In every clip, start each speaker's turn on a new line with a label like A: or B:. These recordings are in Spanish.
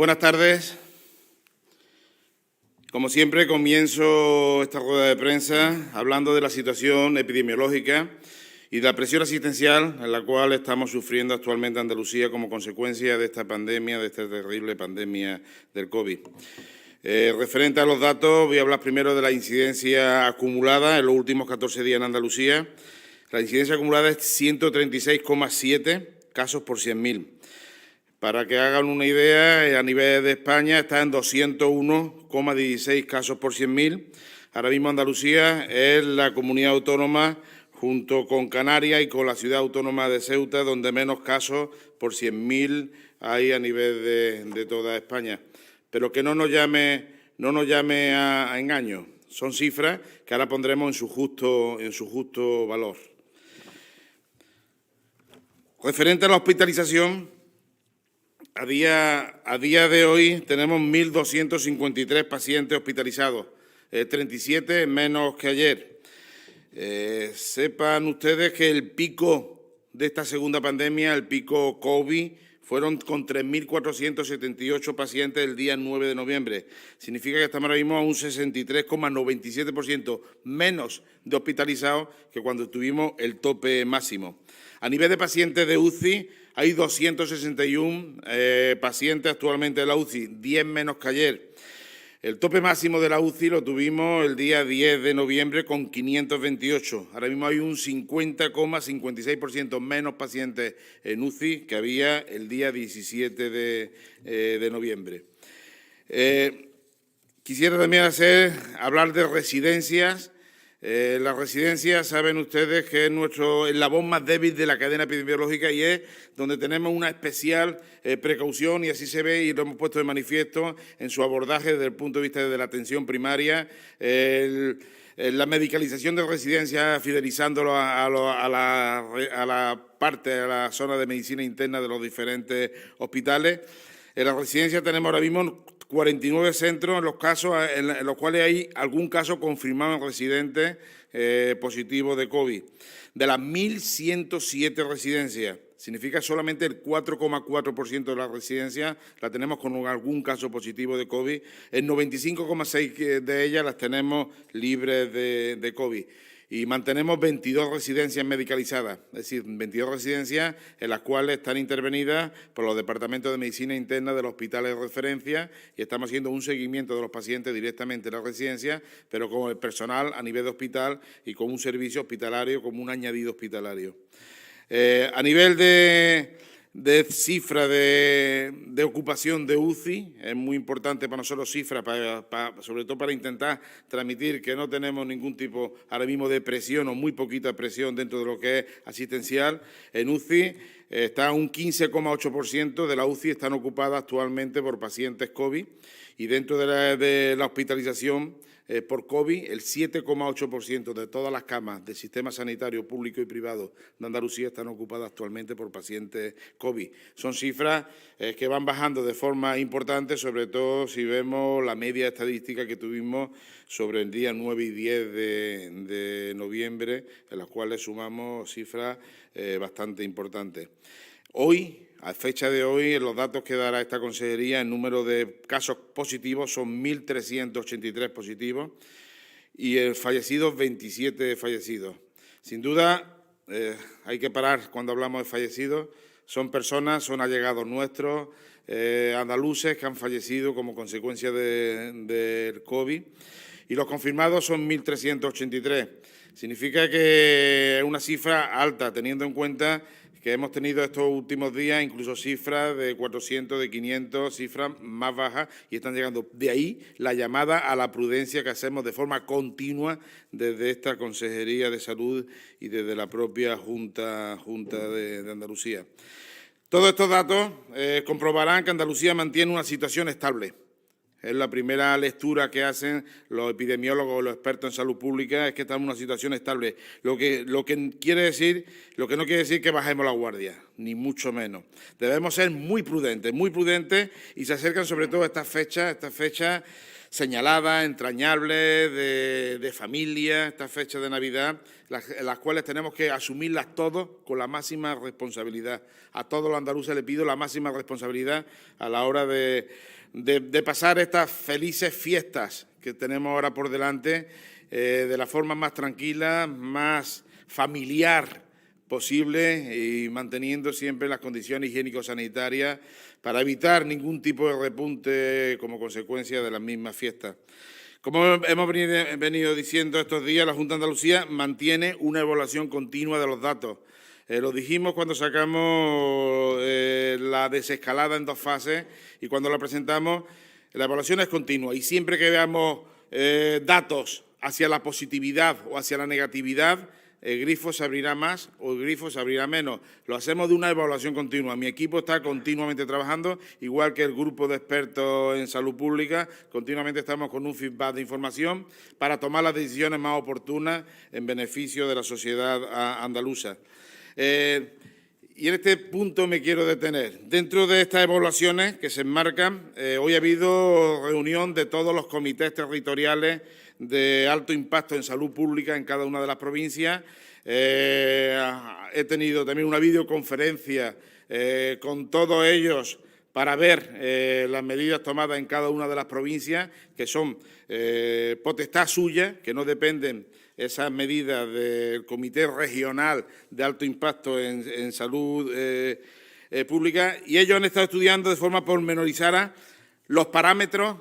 A: Buenas tardes. Como siempre, comienzo esta rueda de prensa hablando de la situación epidemiológica y de la presión asistencial en la cual estamos sufriendo actualmente Andalucía como consecuencia de esta pandemia, de esta terrible pandemia del COVID. Referente a los datos, voy a hablar primero de la incidencia acumulada en los últimos 14 días en Andalucía. La incidencia acumulada es 136,7 casos por 100.000. Para que hagan una idea, a nivel de España está en 201,16 casos por 100.000. Ahora mismo Andalucía es la comunidad autónoma, junto con Canarias y con la ciudad autónoma de Ceuta, donde menos casos por 100.000 hay a nivel de toda España. Pero que no nos llame a engaño. Son cifras que ahora pondremos en su justo valor. Referente a la hospitalización, a día de hoy tenemos 1.253 pacientes hospitalizados, 37 menos que ayer. Sepan ustedes que el pico de esta segunda pandemia, el pico COVID, fueron con 3.478 pacientes el día 9 de noviembre. Significa que estamos ahora mismo a un 63,97% menos de hospitalizados que cuando tuvimos el tope máximo. A nivel de pacientes de UCI, hay 261 pacientes actualmente en la UCI, 10 menos que ayer. El tope máximo de la UCI lo tuvimos el día 10 de noviembre con 528. Ahora mismo hay un 50,56% menos pacientes en UCI que había el día 17 de noviembre. Quisiera también hablar de residencias. Las residencias, saben ustedes que es nuestro eslabón más débil de la cadena epidemiológica y es donde tenemos una especial precaución, y así se ve y lo hemos puesto de manifiesto en su abordaje desde el punto de vista de la atención primaria, la medicalización de residencias, fidelizándolo a la zona de medicina interna de los diferentes hospitales. En las residencias tenemos ahora mismo 49 centros en los cuales hay algún caso confirmado en residentes positivos de COVID. De las 1.107 residencias, significa solamente el 4,4% de las residencias la tenemos con algún caso positivo de COVID. El 95,6% de ellas las tenemos libres de COVID. Y mantenemos 22 residencias medicalizadas, es decir, 22 residencias en las cuales están intervenidas por los departamentos de medicina interna de los hospitales de referencia, y estamos haciendo un seguimiento de los pacientes directamente en la residencia, pero con el personal a nivel de hospital y con un servicio hospitalario, como un añadido hospitalario. A nivel de cifra de ocupación de UCI, es muy importante para nosotros cifras, sobre todo para intentar transmitir que no tenemos ningún tipo ahora mismo de presión o muy poquita presión dentro de lo que es asistencial. En UCI está un 15,8% de la UCI están ocupadas actualmente por pacientes COVID, y dentro de la hospitalización por COVID, el 7,8% de todas las camas del sistema sanitario público y privado de Andalucía están ocupadas actualmente por pacientes COVID. Son cifras que van bajando de forma importante, sobre todo si vemos la media estadística que tuvimos sobre el día 9 y 10 de noviembre, en las cuales sumamos cifras bastante importantes. Hoy, a fecha de hoy, en los datos que dará esta consejería, el número de casos positivos son 1.383 positivos y fallecidos 27 fallecidos. Sin duda, hay que parar cuando hablamos de fallecidos. Son personas, son allegados nuestros, andaluces que han fallecido como consecuencia del COVID, y los confirmados son 1.383. Significa que es una cifra alta, teniendo en cuenta que hemos tenido estos últimos días incluso cifras de 400, de 500, cifras más bajas, y están llegando. De ahí la llamada a la prudencia que hacemos de forma continua desde esta Consejería de Salud y desde la propia Junta de Andalucía. Todos estos datos comprobarán que Andalucía mantiene una situación estable. Es la primera lectura que hacen los epidemiólogos o los expertos en salud pública, es que estamos en una situación estable. Lo que no quiere decir que bajemos la guardia, ni mucho menos. Debemos ser muy prudentes, y se acercan sobre todo estas fechas señaladas, entrañables, de familia, estas fechas de Navidad, las cuales tenemos que asumirlas todos con la máxima responsabilidad. A todos los andaluces les pido la máxima responsabilidad a la hora de pasar estas felices fiestas que tenemos ahora por delante de la forma más tranquila, más familiar posible y manteniendo siempre las condiciones higiénico-sanitarias para evitar ningún tipo de repunte como consecuencia de las mismas fiestas. Como hemos venido diciendo estos días, la Junta de Andalucía mantiene una evaluación continua de los datos. Lo dijimos cuando sacamos la desescalada en 2 fases y cuando la presentamos, la evaluación es continua y siempre que veamos datos hacia la positividad o hacia la negatividad, el grifo se abrirá más o el grifo se abrirá menos. Lo hacemos de una evaluación continua. Mi equipo está continuamente trabajando, igual que el grupo de expertos en salud pública. Continuamente estamos con un feedback de información para tomar las decisiones más oportunas en beneficio de la sociedad andaluza. Y en este punto me quiero detener. Dentro de estas evaluaciones que se enmarcan, hoy ha habido reunión de todos los comités territoriales de alto impacto en salud pública en cada una de las provincias. He tenido también una videoconferencia con todos ellos para ver las medidas tomadas en cada una de las provincias, que son potestad suya, que no dependen esas medidas del Comité Regional de Alto Impacto en Salud Pública, y ellos han estado estudiando de forma pormenorizada los parámetros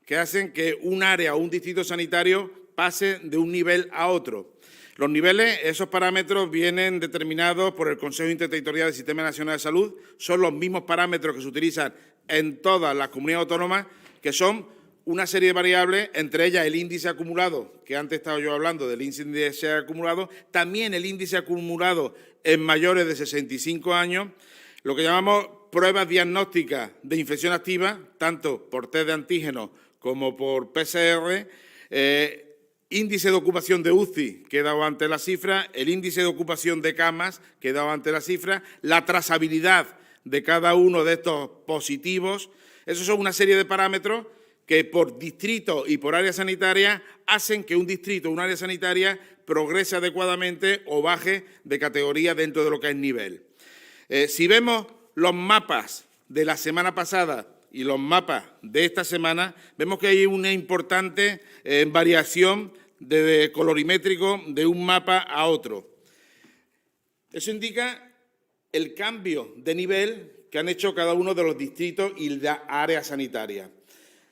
A: que hacen que un área o un distrito sanitario pase de un nivel a otro. Los niveles, esos parámetros vienen determinados por el Consejo Interterritorial del Sistema Nacional de Salud, son los mismos parámetros que se utilizan en todas las comunidades autónomas, que son una serie de variables, entre ellas el índice acumulado, que antes estaba yo hablando del índice acumulado, también el índice acumulado en mayores de 65 años, lo que llamamos pruebas diagnósticas de infección activa, tanto por test de antígenos como por PCR, índice de ocupación de UCI, que he dado ante la cifra, el índice de ocupación de camas, que he dado ante la cifra, la trazabilidad de cada uno de estos positivos. Esos son una serie de parámetros que por distrito y por área sanitaria hacen que un distrito o un área sanitaria progrese adecuadamente o baje de categoría dentro de lo que es nivel. Si vemos los mapas de la semana pasada y los mapas de esta semana, vemos que hay una importante variación de colorimétrico de un mapa a otro. Eso indica el cambio de nivel que han hecho cada uno de los distritos y la área sanitaria.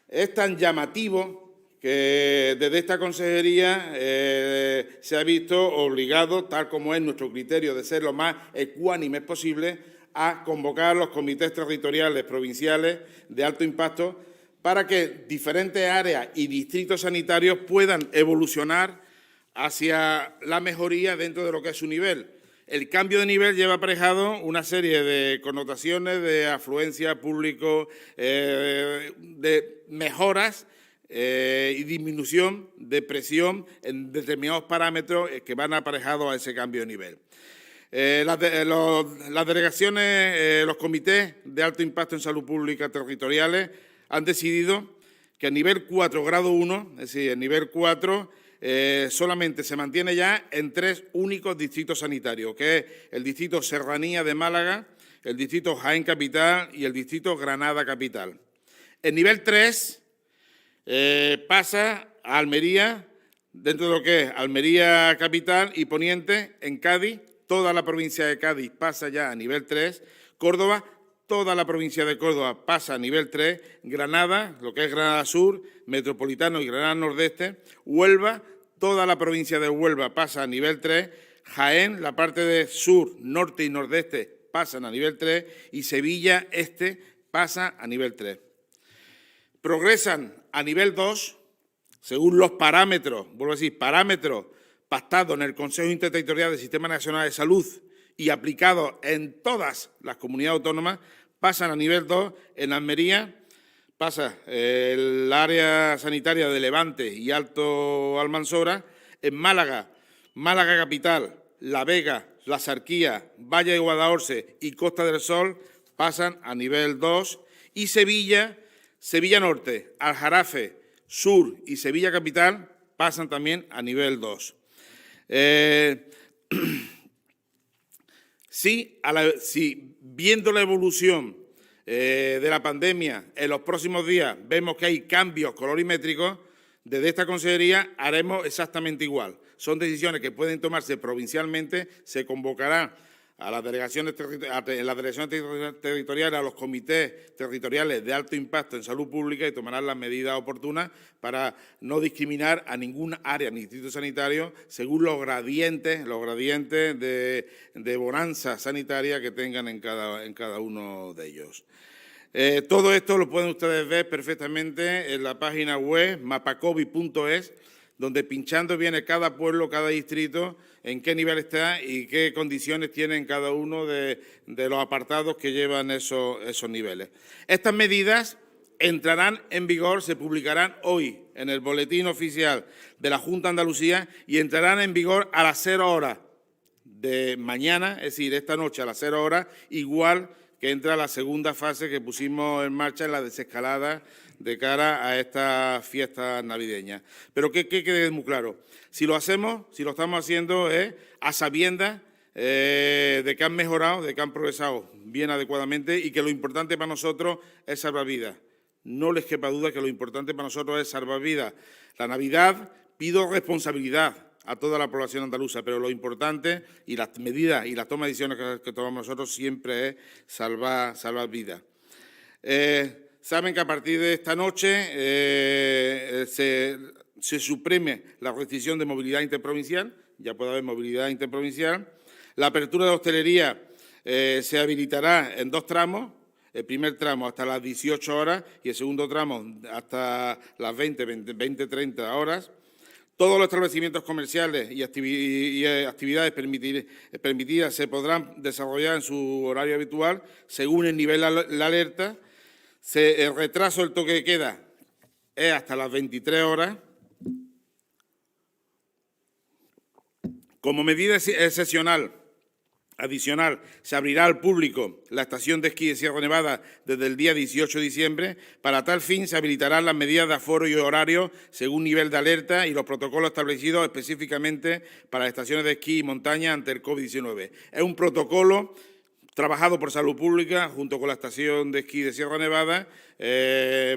A: Es tan llamativo que desde esta consejería se ha visto obligado, tal como es nuestro criterio de ser lo más ecuánimes posible, a convocar los comités territoriales provinciales de alto impacto para que diferentes áreas y distritos sanitarios puedan evolucionar hacia la mejoría dentro de lo que es su nivel. El cambio de nivel lleva aparejado una serie de connotaciones de afluencia público, de mejoras y disminución de presión en determinados parámetros que van aparejados a ese cambio de nivel. Las delegaciones, los comités de alto impacto en salud pública territoriales han decidido que el nivel 4, grado 1, es decir, el nivel 4, solamente se mantiene ya en 3 únicos distritos sanitarios, que es el distrito Serranía de Málaga, el distrito Jaén Capital y el distrito Granada Capital. El nivel 3 pasa a Almería, dentro de lo que es Almería Capital y Poniente, en Cádiz. Toda la provincia de Cádiz pasa ya a nivel 3, Córdoba, toda la provincia de Córdoba pasa a nivel 3, Granada, lo que es Granada Sur, Metropolitano y Granada Nordeste, Huelva, toda la provincia de Huelva pasa a nivel 3, Jaén, la parte de sur, norte y nordeste pasan a nivel 3 y Sevilla Este pasa a nivel 3. Progresan a nivel 2, según los parámetros, vuelvo a decir, parámetros pactado en el Consejo Interterritorial del Sistema Nacional de Salud y aplicado en todas las comunidades autónomas, pasan a nivel 2 en Almería, pasa el área sanitaria de Levante y Alto Almanzora, en Málaga, Málaga Capital, La Vega, La Sarquía, Valle de Guadalhorce y Costa del Sol pasan a nivel 2 y Sevilla, Sevilla Norte, Aljarafe, Sur y Sevilla Capital pasan también a nivel 2. Si viendo la evolución de la pandemia en los próximos días vemos que hay cambios colorimétricos, desde esta consejería haremos exactamente igual. Son decisiones que pueden tomarse provincialmente, se convocará a las delegaciones territoriales, a los comités territoriales de alto impacto en salud pública y tomarán las medidas oportunas para no discriminar a ningún área ni distrito sanitario según los gradientes de bonanza sanitaria que tengan en cada uno de ellos. Todo esto lo pueden ustedes ver perfectamente en la página web mapacovid.es, donde pinchando viene cada pueblo, cada distrito, en qué nivel está y qué condiciones tienen cada uno de los apartados que llevan esos niveles. Estas medidas entrarán en vigor, se publicarán hoy en el Boletín Oficial de la Junta de Andalucía y entrarán en vigor a las 0 horas de mañana, es decir, esta noche a las 0 horas, igual que entra la segunda fase que pusimos en marcha en la desescalada de cara a estas fiestas navideñas. Pero que quede muy claro, si lo estamos haciendo es a sabiendas de que han mejorado, de que han progresado bien adecuadamente y que lo importante para nosotros es salvar vidas. No les quepa duda que lo importante para nosotros es salvar vidas. La Navidad pido responsabilidad a toda la población andaluza, pero lo importante y las medidas y la toma de decisiones que tomamos nosotros siempre es salvar vidas. Saben que a partir de esta noche se suprime la restricción de movilidad interprovincial, ya puede haber movilidad interprovincial. La apertura de la hostelería se habilitará en 2 tramos, el primer tramo hasta las 18 horas y el segundo tramo hasta las 20-30 horas. Todos los establecimientos comerciales y actividades permitidas se podrán desarrollar en su horario habitual según el nivel de la alerta. El retraso del toque de queda es hasta las 23 horas. Como medida excepcional, adicional, se abrirá al público la estación de esquí de Sierra Nevada desde el día 18 de diciembre. Para tal fin, se habilitarán las medidas de aforo y horario según nivel de alerta y los protocolos establecidos específicamente para las estaciones de esquí y montaña ante el COVID-19. Es un protocolo trabajado por Salud Pública junto con la estación de esquí de Sierra Nevada,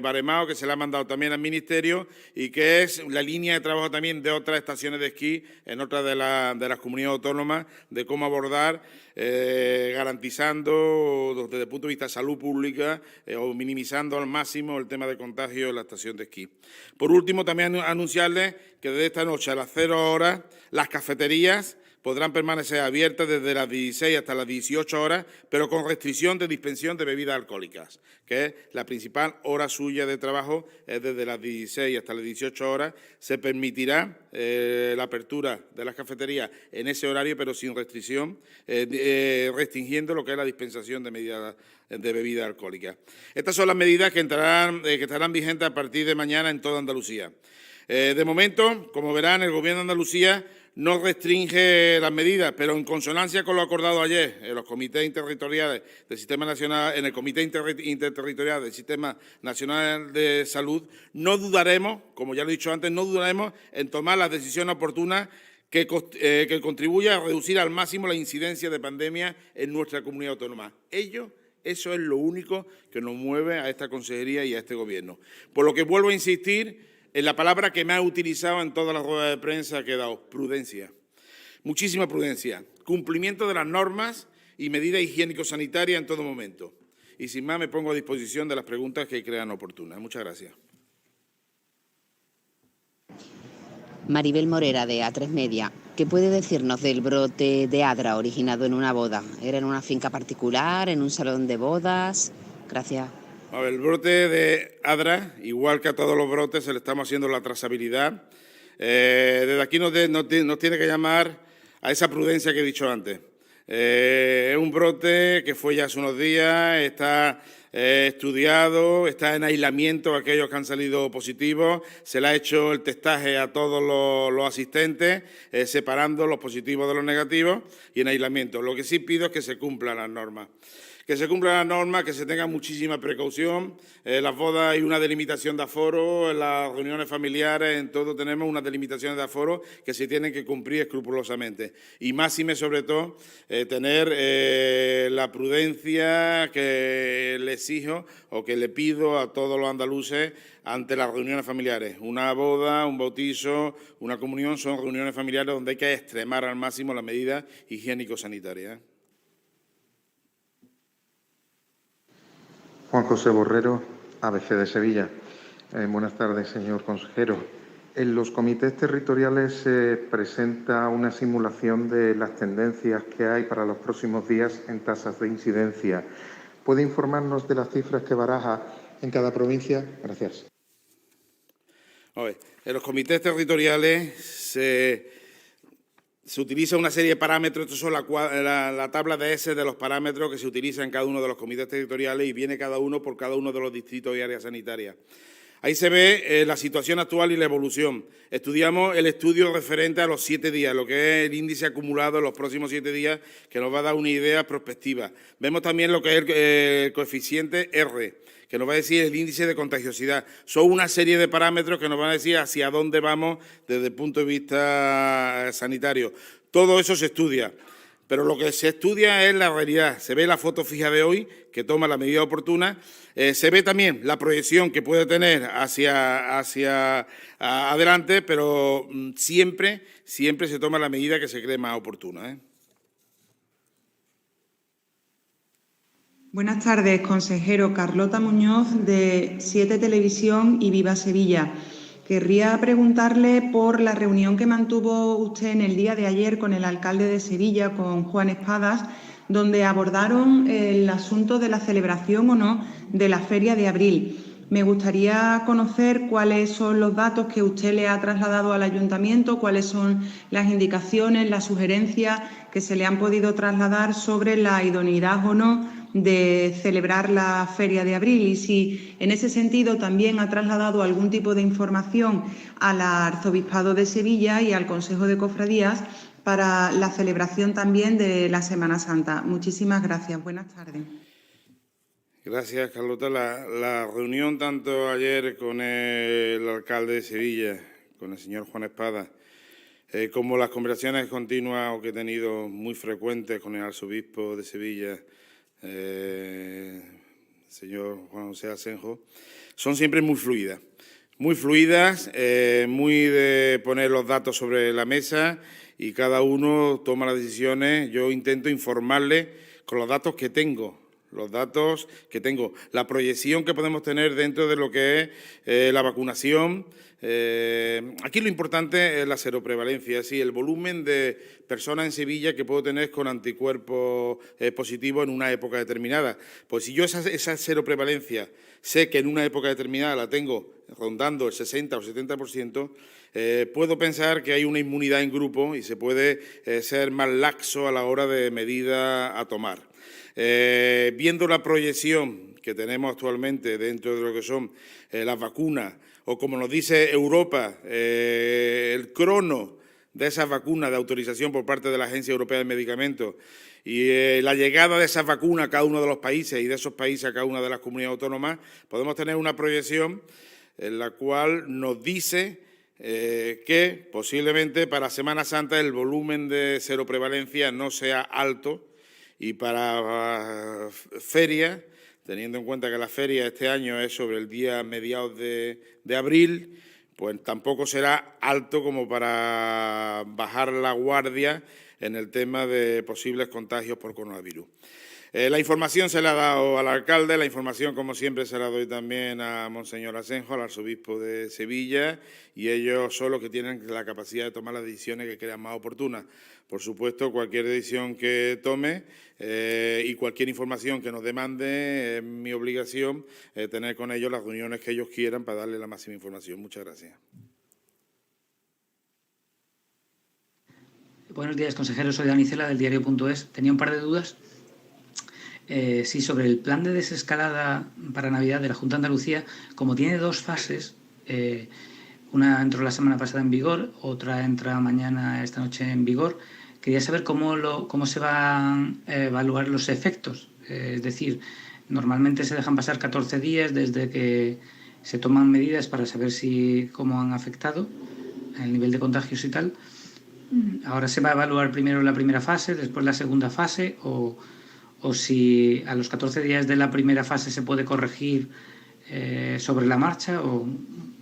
A: baremado, que se le ha mandado también al Ministerio y que es la línea de trabajo también de otras estaciones de esquí en otras de las comunidades autónomas de cómo abordar, garantizando desde el punto de vista de salud pública o minimizando al máximo el tema de contagio en la estación de esquí. Por último, también anunciarles que desde esta noche a las 0 horas las cafeterías podrán permanecer abiertas desde las 16 hasta las 18 horas, pero con restricción de dispensión de bebidas alcohólicas, que es la principal hora suya de trabajo, es desde las 16 hasta las 18 horas. Se permitirá la apertura de las cafeterías en ese horario, pero sin restricción, restringiendo lo que es la dispensación de bebidas alcohólicas. Estas son las medidas que estarán vigentes a partir de mañana en toda Andalucía. De momento, como verán, el Gobierno de Andalucía no restringe las medidas, pero en consonancia con lo acordado ayer en los comités interterritoriales del Sistema Nacional, en el Comité Interterritorial del Sistema Nacional de Salud, no dudaremos, como ya lo he dicho antes, no dudaremos en tomar las decisiones oportunas que contribuyan a reducir al máximo la incidencia de pandemia en nuestra comunidad autónoma. Eso es lo único que nos mueve a esta consejería y a este Gobierno. Por lo que vuelvo a insistir en la palabra que me ha utilizado en todas las ruedas de prensa que he dado: prudencia. Muchísima prudencia. Cumplimiento de las normas y medidas higiénico-sanitarias en todo momento. Y sin más, me pongo a disposición de las preguntas que crean oportunas. Muchas gracias.
B: Maribel Morera, de A3 Media. ¿Qué puede decirnos del brote de Adra originado en una boda? ¿Era en una finca particular, en un salón de bodas? Gracias.
A: A ver, el brote de Adra, igual que a todos los brotes, se le estamos haciendo la trazabilidad. Desde aquí nos tiene que llamar a esa prudencia que he dicho antes. Es un brote que fue ya hace unos días, está estudiado, está en aislamiento aquellos que han salido positivos, se le ha hecho el testaje a todos los asistentes, separando los positivos de los negativos y en aislamiento. Lo que sí pido es que se cumplan las normas. Que se cumplan las normas, que se tenga muchísima precaución. En las bodas hay una delimitación de aforo, en las reuniones familiares, en todo tenemos unas delimitaciones de aforo que se tienen que cumplir escrupulosamente. Y máxime, sobre todo, tener la prudencia que le exijo o que le pido a todos los andaluces ante las reuniones familiares. Una boda, un bautizo, una comunión son reuniones familiares donde hay que extremar al máximo las medidas higiénico-sanitarias.
C: Juan José Borrero, ABC de Sevilla. Buenas tardes, señor consejero. En los comités territoriales se presenta una simulación de las tendencias que hay para los próximos días en tasas de incidencia. ¿Puede informarnos de las cifras que baraja en cada provincia? Gracias.
A: En los comités territoriales se utiliza una serie de parámetros, estos son la tabla de S de los parámetros que se utilizan en cada uno de los comités territoriales y viene cada uno por cada uno de los distritos y áreas sanitarias. Ahí se ve la situación actual y la evolución. Estudiamos el estudio referente a los 7 días, lo que es el índice acumulado en los próximos 7 días, que nos va a dar una idea prospectiva. Vemos también lo que es el coeficiente R, que nos va a decir el índice de contagiosidad. Son una serie de parámetros que nos van a decir hacia dónde vamos desde el punto de vista sanitario. Todo eso se estudia, pero lo que se estudia es la realidad. Se ve la foto fija de hoy, que toma la medida oportuna. Se ve también la proyección que puede tener hacia adelante, pero siempre se toma la medida que se cree más oportuna.
D: Buenas tardes, consejero. Carlota Muñoz, de 7 Televisión y Viva Sevilla. Querría preguntarle por la reunión que mantuvo usted en el día de ayer con el alcalde de Sevilla, con Juan Espadas, donde abordaron el asunto de la celebración o no de la Feria de Abril. Me gustaría conocer cuáles son los datos que usted le ha trasladado al ayuntamiento, cuáles son las indicaciones, las sugerencias que se le han podido trasladar sobre la idoneidad o no de celebrar la Feria de Abril y si en ese sentido también ha trasladado algún tipo de información al Arzobispado de Sevilla y al Consejo de Cofradías para la celebración también de la Semana Santa. Muchísimas gracias. Buenas tardes.
A: Gracias, Carlota. La reunión tanto ayer con el alcalde de Sevilla, con el señor Juan Espada, como las conversaciones continuas o que he tenido muy frecuentes con el arzobispo de Sevilla, señor Juan José Asenjo, son siempre muy fluidas, muy de poner los datos sobre la mesa y cada uno toma las decisiones. Yo intento informarle con los datos que tengo, la proyección que podemos tener dentro de lo que es la vacunación. Aquí lo importante es la seroprevalencia, es decir, el volumen de personas en Sevilla que puedo tener con anticuerpos positivos en una época determinada. Pues si yo esa seroprevalencia sé que en una época determinada la tengo rondando el 60 o 70%, puedo pensar que hay una inmunidad en grupo y se puede ser más laxo a la hora de medidas a tomar. Viendo la proyección que tenemos actualmente dentro de lo que son las vacunas, o como nos dice Europa, el crono de esas vacunas de autorización por parte de la Agencia Europea de Medicamentos y la llegada de esas vacunas a cada uno de los países y de esos países a cada una de las comunidades autónomas, podemos tener una proyección en la cual nos dice que posiblemente para Semana Santa el volumen de seroprevalencia no sea alto y para feria, teniendo en cuenta que la feria este año es sobre el día mediados de abril, pues tampoco será alto como para bajar la guardia en el tema de posibles contagios por coronavirus. La información se la ha dado al alcalde, la información, como siempre, se la doy también a Monseñor Asenjo, al arzobispo de Sevilla, y ellos son los que tienen la capacidad de tomar las decisiones que crean más oportunas. Por supuesto, cualquier decisión que tome y cualquier información que nos demande, es mi obligación tener con ellos las reuniones que ellos quieran para darle la máxima información. Muchas gracias.
E: Buenos días, consejero. Soy Dani Cela, del diario.es. Tenía un par de dudas. Sí, sobre el plan de desescalada para Navidad de la Junta de Andalucía, como tiene dos fases, una entró la semana pasada en vigor, otra entra mañana, esta noche en vigor, quería saber cómo se van a evaluar los efectos Es decir, normalmente se dejan pasar 14 días desde que se toman medidas para saber cómo han afectado el nivel de contagios y tal. Ahora se va a evaluar primero la primera fase, después la segunda fase, o si a los 14 días de la primera fase se puede corregir sobre la marcha, o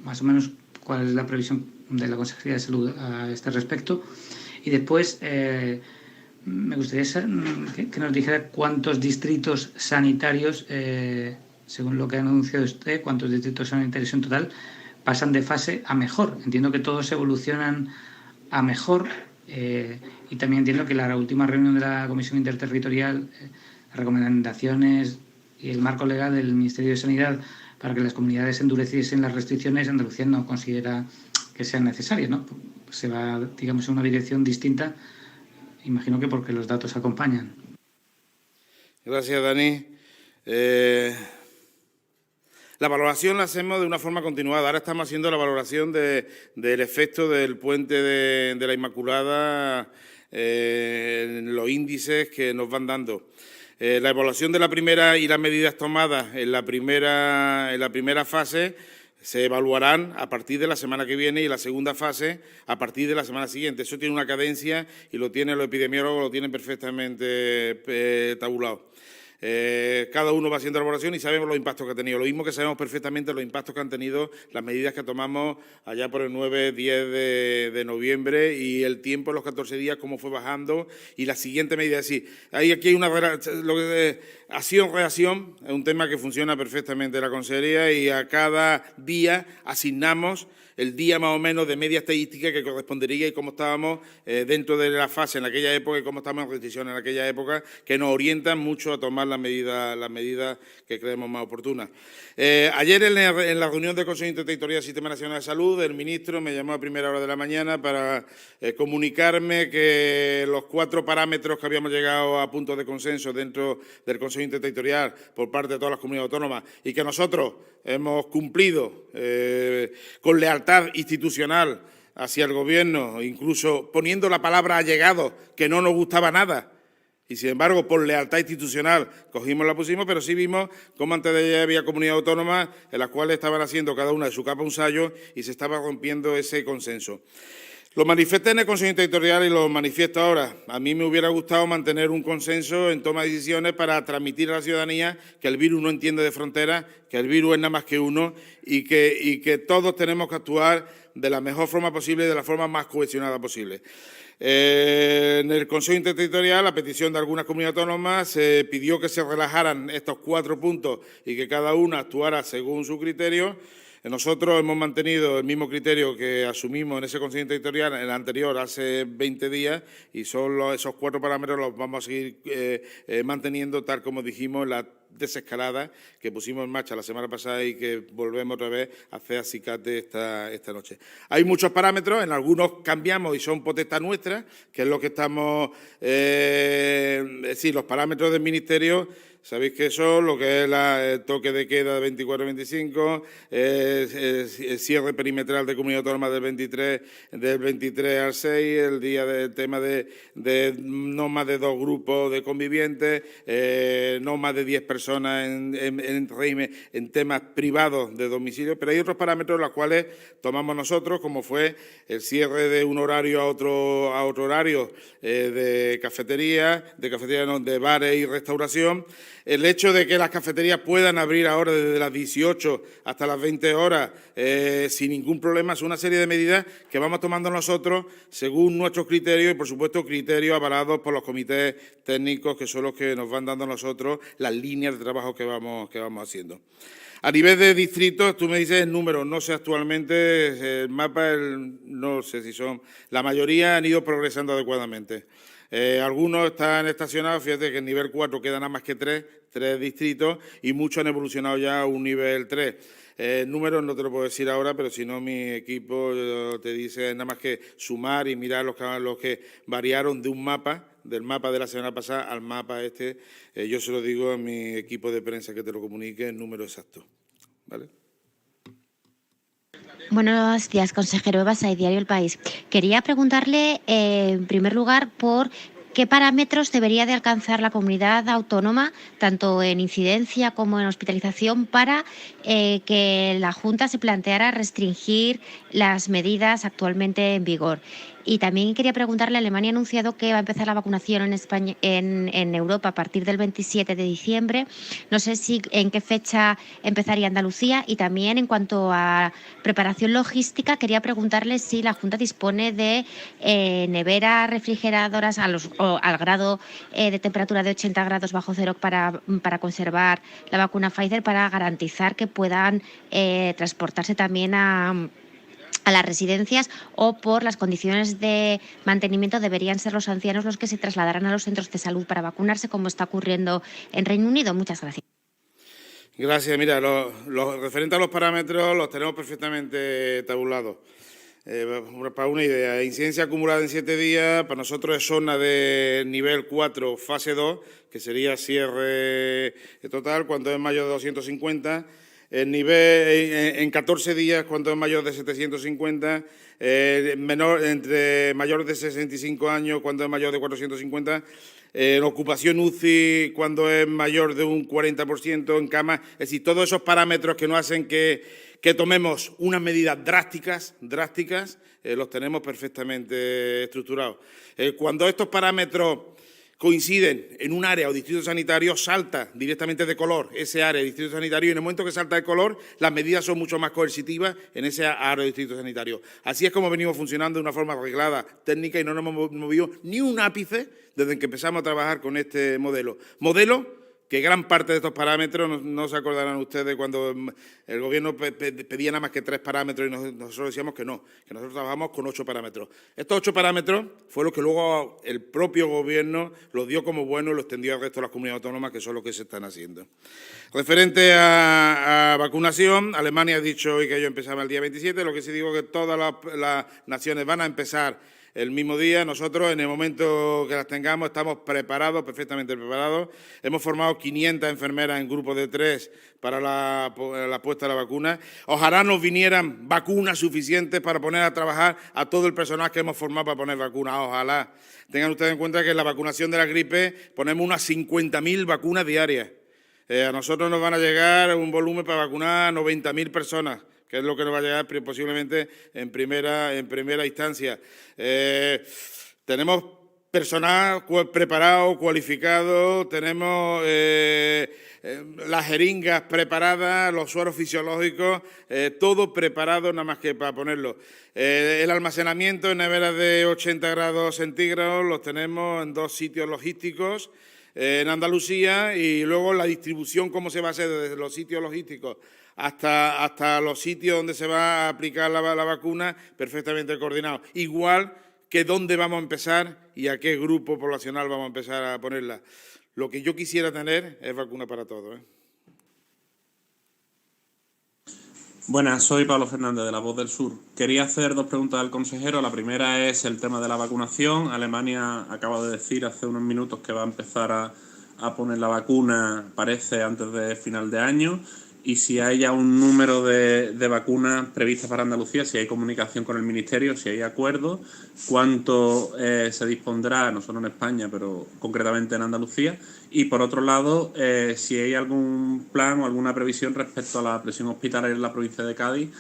E: más o menos cuál es la previsión de la Consejería de Salud a este respecto. Y después me gustaría que nos dijera cuántos distritos sanitarios, según lo que ha anunciado usted, cuántos distritos sanitarios en total pasan de fase a mejor. Entiendo que todos evolucionan a mejor, y también entiendo que la última reunión de la Comisión Interterritorial, las recomendaciones y el marco legal del Ministerio de Sanidad para que las comunidades endureciesen las restricciones, Andalucía no considera que sean necesarias, ¿no? Se va, digamos, en una dirección distinta, imagino que porque los datos acompañan.
A: Gracias, Dani. La valoración la hacemos de una forma continuada. Ahora estamos haciendo la valoración del efecto del puente de la Inmaculada en los índices que nos van dando. La evaluación de la primera y las medidas tomadas en la primera fase se evaluarán a partir de la semana que viene y la segunda fase a partir de la semana siguiente. Eso tiene una cadencia y lo tienen los epidemiólogos, lo tienen perfectamente tabulado. Cada uno va haciendo la evaluación y sabemos los impactos que ha tenido. Lo mismo que sabemos perfectamente los impactos que han tenido las medidas que tomamos allá por el 9-10 de noviembre y el tiempo en los 14 días, cómo fue bajando y la siguiente medida. Sí, aquí hay una acción-reacción, es un tema que funciona perfectamente en la Consejería y a cada día asignamos el día más o menos de media estadística que correspondería y cómo estábamos dentro de la fase en aquella época y cómo estamos en restricciones en aquella época, que nos orientan mucho a tomar las medidas que creemos más oportunas. Ayer en la reunión del Consejo Interterritorial del Sistema Nacional de Salud, el ministro me llamó a primera hora de la mañana para comunicarme que los 4 parámetros que habíamos llegado a puntos de consenso dentro del Consejo Interterritorial por parte de todas las comunidades autónomas y que nosotros hemos cumplido con lealtad institucional hacia el Gobierno, incluso poniendo la palabra allegados, que no nos gustaba nada. Y, sin embargo, por lealtad institucional cogimos la pusimos, pero sí vimos cómo antes de ella había comunidades autónomas en las cuales estaban haciendo cada una de su capa un sallo y se estaba rompiendo ese consenso. Lo manifesté en el Consejo Interterritorial y lo manifiesto ahora. A mí me hubiera gustado mantener un consenso en toma de decisiones para transmitir a la ciudadanía que el virus no entiende de fronteras, que el virus es nada más que uno y que todos tenemos que actuar de la mejor forma posible y de la forma más cohesionada posible. En el Consejo Interterritorial, a petición de algunas comunidades autónomas, se pidió que se relajaran estos 4 puntos y que cada una actuara según su criterio. Nosotros hemos mantenido el mismo criterio que asumimos en ese Consejo Interterritorial en el anterior, hace 20 días, y son esos 4 parámetros los vamos a seguir manteniendo tal como dijimos en la desescalada que pusimos en marcha la semana pasada y que volvemos otra vez a hacer acicate esta noche. Hay muchos parámetros, en algunos cambiamos y son potestad nuestra, que es lo que estamos, es decir, los parámetros del Ministerio. Sabéis que son lo que es el toque de queda de 24-25, el cierre perimetral de comunidad autónoma del 23 al 6, el día del tema de no más de 2 grupos de convivientes, no más de 10 personas en régimen, en temas privados de domicilio, pero hay otros parámetros los cuales tomamos nosotros, como fue el cierre de un horario a otro horario de cafetería, de bares y restauración. El hecho de que las cafeterías puedan abrir ahora desde las 18 hasta las 20 horas sin ningún problema es una serie de medidas que vamos tomando nosotros según nuestros criterios y, por supuesto, criterios avalados por los comités técnicos que son los que nos van dando a nosotros las líneas de trabajo que vamos haciendo. A nivel de distritos, tú me dices el número, no sé actualmente, el mapa, no sé si son, la mayoría han ido progresando adecuadamente. Algunos están estacionados, fíjate que en nivel 4 quedan nada más que 3 distritos y muchos han evolucionado ya a un nivel 3. Números no te lo puedo decir ahora, pero si no mi equipo te dice nada más que sumar y mirar los que variaron de un mapa, del mapa de la semana pasada al mapa este. Yo se lo digo a mi equipo de prensa que te lo comunique el número exacto. ¿Vale?
F: Buenos días, consejero. Eva Saiz, Diario El País. Quería preguntarle, en primer lugar, por ¿qué parámetros debería de alcanzar la comunidad autónoma, tanto en incidencia como en hospitalización, para que la Junta se planteara restringir las medidas actualmente en vigor? Y también quería preguntarle, Alemania ha anunciado que va a empezar la vacunación en España, en Europa a partir del 27 de diciembre. No sé si en qué fecha empezaría Andalucía. Y también en cuanto a preparación logística, quería preguntarle si la Junta dispone de neveras refrigeradoras al grado de temperatura de 80 grados bajo cero para conservar la vacuna Pfizer, para garantizar que puedan transportarse también a las residencias, o por las condiciones de mantenimiento deberían ser los ancianos los que se trasladaran a los centros de salud para vacunarse, como está ocurriendo en Reino Unido. Muchas gracias.
A: Gracias. Mira, los referentes a los parámetros los tenemos perfectamente tabulados. Para una idea, incidencia acumulada en 7 días, para nosotros es zona de nivel 4, fase 2, que sería cierre total, cuando es mayor de 250. El nivel en 14 días, cuando es mayor de 750, entre mayores de 65 años, cuando es mayor de 450, en ocupación UCI, cuando es mayor de un 40%, en cama. Es decir, todos esos parámetros que nos hacen que tomemos unas medidas drásticas, los tenemos perfectamente estructurados. Cuando estos parámetros coinciden en un área o distrito sanitario, salta directamente de color ese área de distrito sanitario, y en el momento que salta de color, las medidas son mucho más coercitivas en ese área de distrito sanitario. Así es como venimos funcionando de una forma arreglada, técnica, y no nos hemos movido ni un ápice desde que empezamos a trabajar con este modelo. Modelo que gran parte de estos parámetros, no se acordarán ustedes cuando el Gobierno pedía nada más que 3 parámetros y nosotros decíamos que no, que nosotros trabajamos con 8 parámetros. Estos 8 parámetros fue lo que luego el propio Gobierno los dio como buenos y los extendió al resto de las comunidades autónomas, que son lo que se están haciendo. Referente a vacunación, Alemania ha dicho hoy que ellos empezaban el día 27, lo que sí digo que todas las naciones van a empezar el mismo día. Nosotros, en el momento que las tengamos, estamos preparados, perfectamente preparados. Hemos formado 500 enfermeras en grupos de 3 para la puesta de la vacuna. Ojalá nos vinieran vacunas suficientes para poner a trabajar a todo el personal que hemos formado para poner vacunas. Ojalá. Tengan ustedes en cuenta que en la vacunación de la gripe ponemos unas 50.000 vacunas diarias. A nosotros nos van a llegar un volumen para vacunar a 90.000 personas, que es lo que nos va a llegar posiblemente en primera instancia. Tenemos personal preparado, cualificado, tenemos las jeringas preparadas, los sueros fisiológicos, todo preparado nada más que para ponerlo. El almacenamiento en neveras de 80 grados centígrados los tenemos en 2 sitios logísticos en Andalucía, y luego la distribución, cómo se va a hacer desde los sitios logísticos hasta los sitios donde se va a aplicar la vacuna, perfectamente coordinado. Igual que dónde vamos a empezar y a qué grupo poblacional vamos a empezar a ponerla. Lo que yo quisiera tener es vacuna para todos.
G: Buenas, soy Pablo Fernández, de La Voz del Sur. Quería hacer 2 preguntas al consejero. La primera es el tema de la vacunación. Alemania acaba de decir hace unos minutos que va a empezar a poner la vacuna, parece, antes de final de año. Y si hay ya un número de vacunas previstas para Andalucía, si hay comunicación con el Ministerio, si hay acuerdo, cuánto se dispondrá, no solo en España, pero concretamente en Andalucía. Y, por otro lado, si hay algún plan o alguna previsión respecto a la presión hospitalaria en la provincia de Cádiz,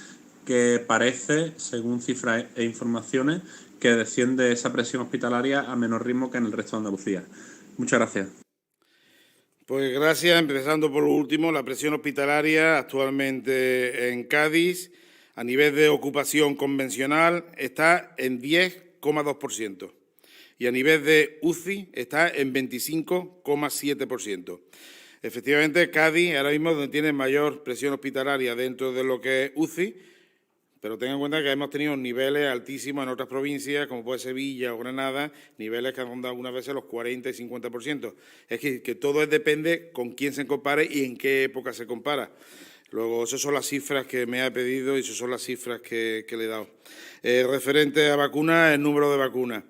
G: que parece, según cifras e informaciones, que desciende esa presión hospitalaria a menor ritmo que en el resto de Andalucía. Muchas gracias.
A: Pues gracias. Empezando por lo último, la presión hospitalaria actualmente en Cádiz, a nivel de ocupación convencional, está en 10,2%. Y a nivel de UCI está en 25,7%. Efectivamente, Cádiz ahora mismo es donde tiene mayor presión hospitalaria dentro de lo que es UCI, pero tengan en cuenta que hemos tenido niveles altísimos en otras provincias, como puede ser Sevilla o Granada, niveles que han rondado algunas veces los 40 y 50%. Es que todo depende con quién se compare y en qué época se compara. Luego, esas son las cifras que me ha pedido y esas son las cifras que le he dado. Referente a vacunas, el número de vacunas.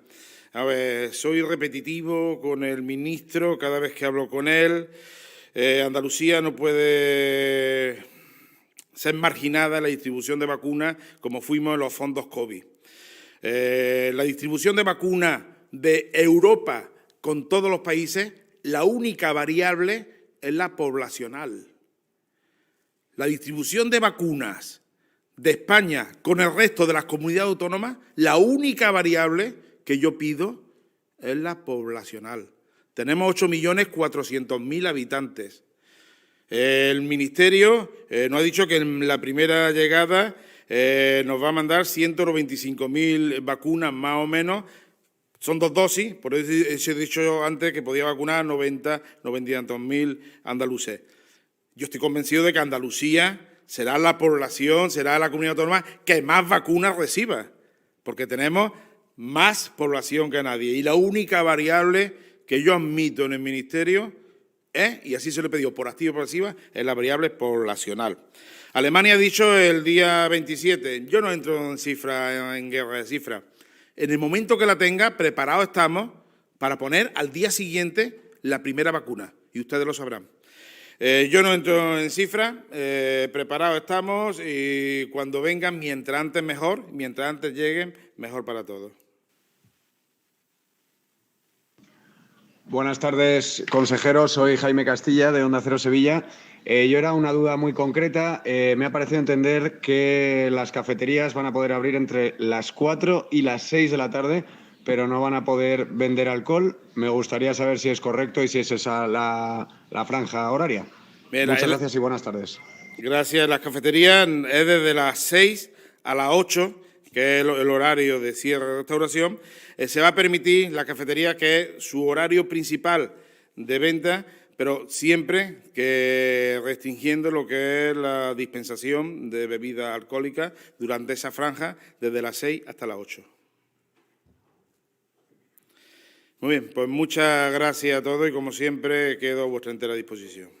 A: A ver, soy repetitivo con el ministro cada vez que hablo con él. Andalucía no puede ser marginada en la distribución de vacunas como fuimos en los fondos COVID. La distribución de vacunas de Europa con todos los países, la única variable es la poblacional. La distribución de vacunas de España con el resto de las comunidades autónomas, la única variable que yo pido es la poblacional. Tenemos 8.400.000 habitantes. El Ministerio nos ha dicho que en la primera llegada nos va a mandar 195.000 vacunas más o menos. Son 2 dosis, por eso he dicho yo antes que podía vacunar 90 y tantos mil andaluces. Yo estoy convencido de que Andalucía será la población, será la comunidad autónoma que más vacunas reciba, porque tenemos más población que nadie. Y la única variable que yo admito en el Ministerio es, y así se lo he pedido por activa y por pasiva, es la variable poblacional. Alemania ha dicho el día 27, yo no entro en cifras, en guerra de cifras. En el momento que la tenga, preparados estamos para poner al día siguiente la primera vacuna, y ustedes lo sabrán. Yo no entro en cifras, preparados estamos y cuando vengan, mientras antes mejor, mientras antes lleguen, mejor para todos.
H: Buenas tardes, consejero. Soy Jaime Castilla, de Onda Cero Sevilla. Yo era una duda muy concreta. Me ha parecido entender que las cafeterías van a poder abrir entre las 4 y las 6 de la tarde, pero no van a poder vender alcohol. Me gustaría saber si es correcto y si es esa la franja horaria.
A: Mira,
H: muchas gracias y buenas tardes.
A: Gracias. Las cafeterías es desde las 6 a las 8, que es el horario de cierre de restauración. Se va a permitir la cafetería, que es su horario principal de venta, pero siempre que restringiendo lo que es la dispensación de bebidas alcohólicas durante esa franja, desde las 6 hasta las 8. Muy bien, pues muchas gracias a todos y como siempre quedo a vuestra entera disposición.